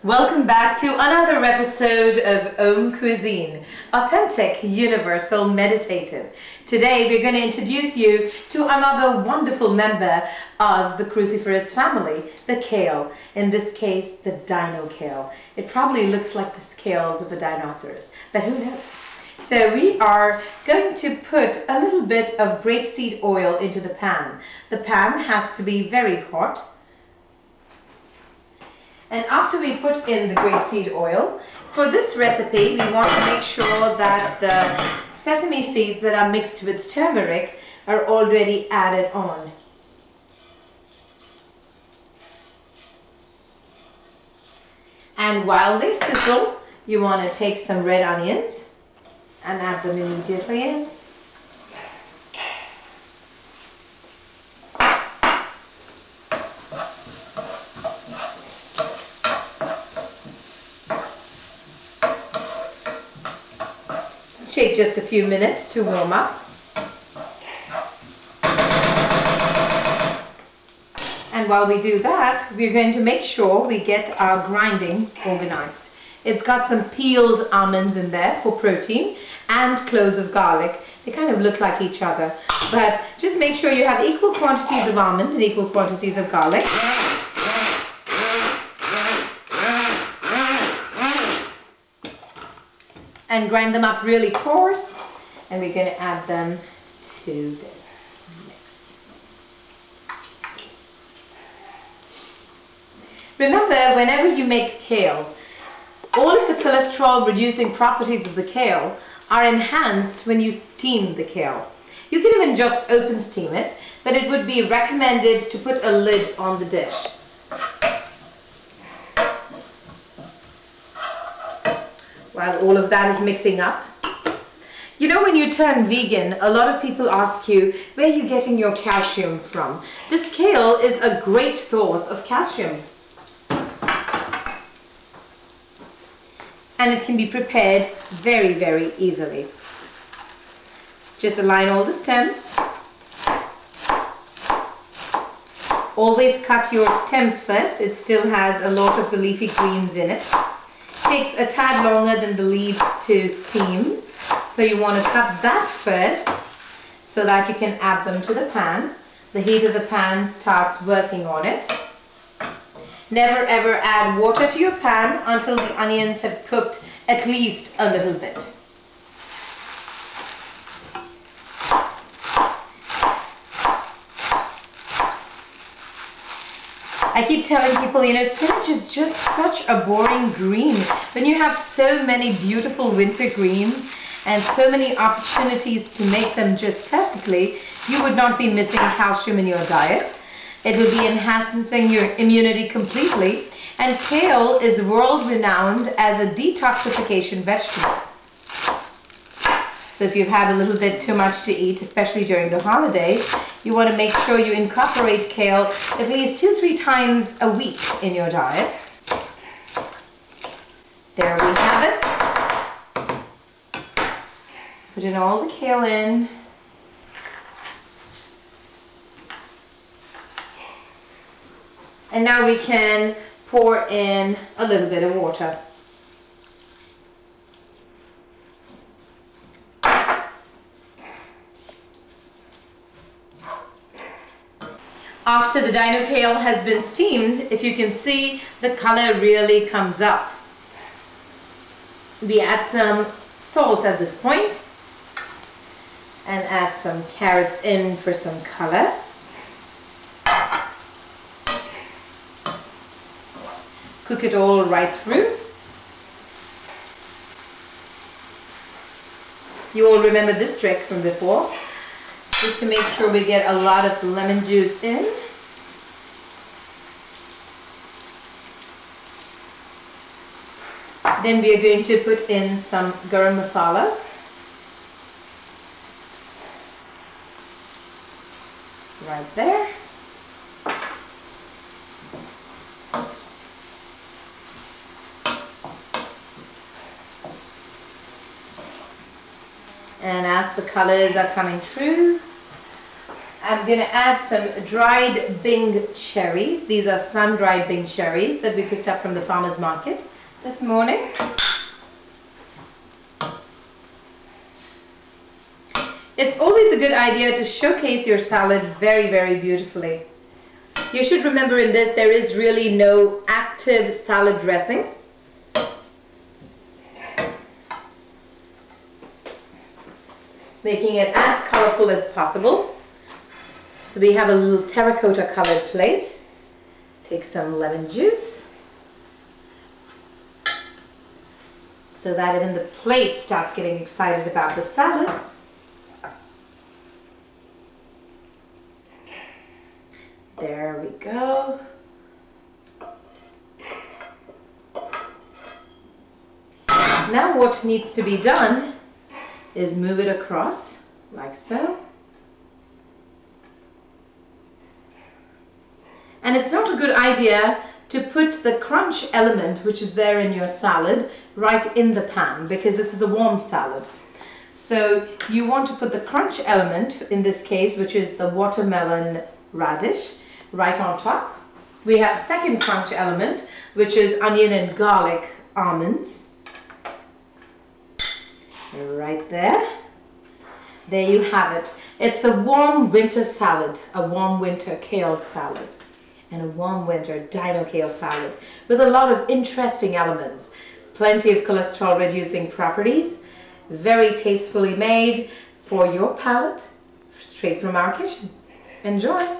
Welcome back to another episode of AUMcuisine, authentic, universal, meditative. Today we're going to introduce you to another wonderful member of the cruciferous family, the kale. In this case, the Dino Kale. It probably looks like the scales of a dinosaur, but who knows? So we are going to put a little bit of grapeseed oil into the pan. The pan has to be very hot. And after we put in the grapeseed oil, for this recipe we want to make sure that the sesame seeds that are mixed with turmeric are already added on. And while they sizzle, you want to take some red onions and add them immediately in. Take just a few minutes to warm up. And while we do that, we're going to make sure we get our grinding organized. It's got some peeled almonds in there for protein and cloves of garlic. They kind of look like each other, but just make sure you have equal quantities of almond and equal quantities of garlic. And grind them up really coarse, and we're going to add them to this mix. Remember, whenever you make kale, all of the cholesterol reducing properties of the kale are enhanced when you steam the kale. You can even just open steam it, but it would be recommended to put a lid on the dish. While all of that is mixing up. You know, when you turn vegan, a lot of people ask you, where are you getting your calcium from? This kale is a great source of calcium. And it can be prepared very, very easily. Just align all the stems. Always cut your stems first. It still has a lot of the leafy greens in it. Takes a tad longer than the leaves to steam, so you want to cut that first so that you can add them to the pan. The heat of the pan starts working on it. Never ever add water to your pan until the onions have cooked at least a little bit. I keep telling people, you know, spinach is just such a boring green. When you have so many beautiful winter greens and so many opportunities to make them just perfectly, you would not be missing calcium in your diet. It would be enhancing your immunity completely. And kale is world-renowned as a detoxification vegetable. So if you've had a little bit too much to eat, especially during the holidays, you want to make sure you incorporate kale at least 2-3 times a week in your diet. There we have it. Put in all the kale in. And now we can pour in a little bit of water. After the Dino Kale has been steamed, if you can see, the color really comes up. We add some salt at this point and add some carrots in for some color. Cook it all right through. You all remember this trick from before. Just to make sure we get a lot of lemon juice in. Then we are going to put in some garam masala. Right there. And as the colors are coming through, I'm going to add some dried Bing cherries. These are sun-dried Bing cherries that we picked up from the farmer's market this morning. It's always a good idea to showcase your salad very, very beautifully. You should remember in this, there is really no active salad dressing. Making it as colorful as possible. So we have a little terracotta colored plate. Take some lemon juice. So that even the plate starts getting excited about the salad. There we go. Now what needs to be done is move it across like so. And it's not a good idea to put the crunch element, which is there in your salad, right in the pan, because this is a warm salad. So you want to put the crunch element, in this case, which is the watermelon radish, right on top. We have second crunch element, which is onion and garlic almonds. Right there. There you have it. It's a warm winter salad, a warm winter kale salad, and a warm winter Dino Kale salad with a lot of interesting elements. Plenty of cholesterol reducing properties, very tastefully made for your palate, straight from our kitchen. Enjoy!